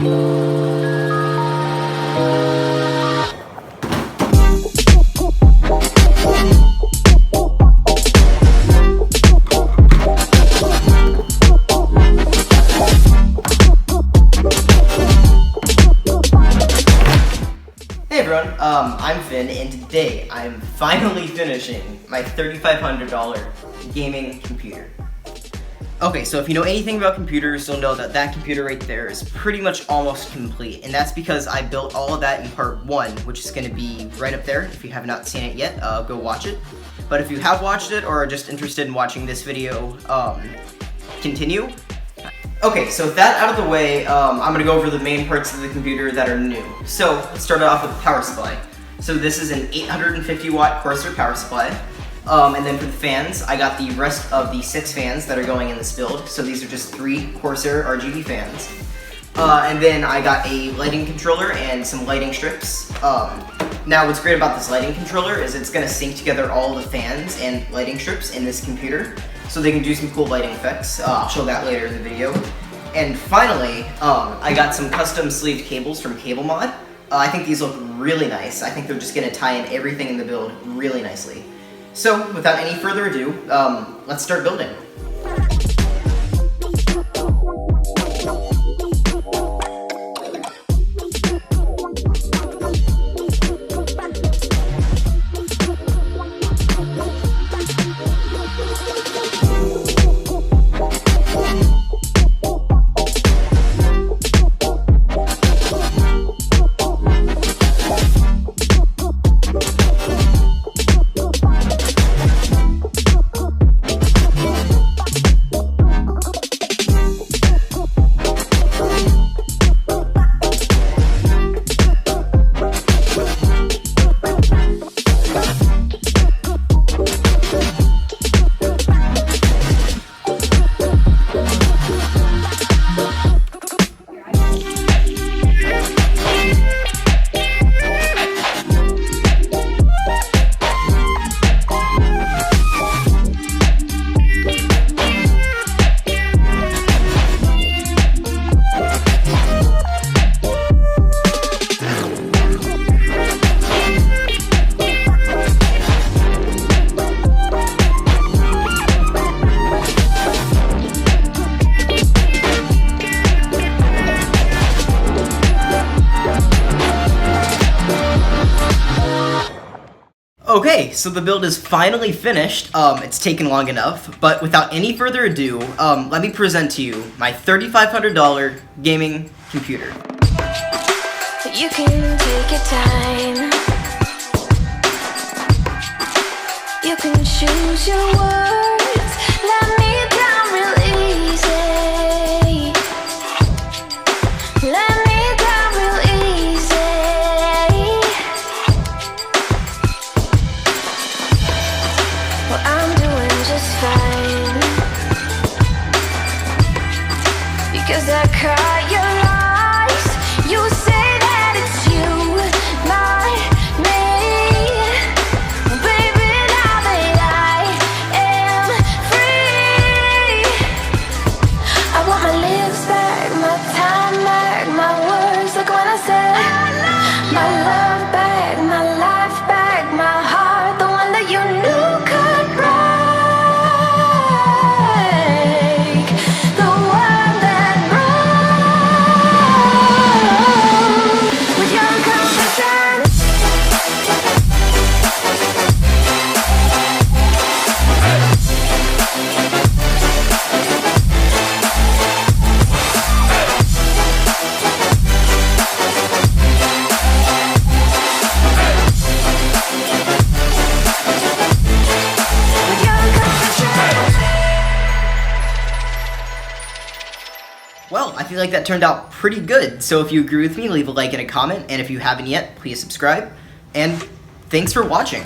Hey everyone, I'm Finn, and today I'm finally finishing my $3,500 gaming computer. Okay, so if you know anything about computers, you'll know that that computer right there is pretty much almost complete, and that's because I built all of that in part 1, which is going to be right up there. If you have not seen it yet, go watch it. But if you have watched it or are just interested in watching this video, continue. Okay, so with that out of the way, I'm going to go over the main parts of the computer that are new. So, let's start off with the power supply. So this is an 850 watt Corsair power supply. And then for the fans, I got the rest of the 6 fans that are going in this build. So these are just 3 Corsair RGB fans. And then I got a lighting controller and some lighting strips. Now what's great about this lighting controller is it's going to sync together all the fans and lighting strips in this computer, so they can do some cool lighting effects. I'll show that later in the video. And finally, I got some custom sleeved cables from Cable Mod. I think these look really nice. I think they're just going to tie in everything in the build really nicely. So without any further ado, let's start building. Okay, so the build is finally finished. It's taken long enough, but without any further ado, let me present to you my $3,500 gaming computer. You can take your time. You can choose your words. Let me down real easy. Let me down real easy. Well, I'm doing just fine, because I caught your lies. You say that it's you, not me. Baby, now that I am free, I want my lips back, my time back, my words like when I said my love back, my life back, my heart, the one that you knew could break, the one that broke with your confidence. Well, I feel like that turned out pretty good, so if you agree with me, leave a like and a comment, and if you haven't yet, please subscribe, and thanks for watching.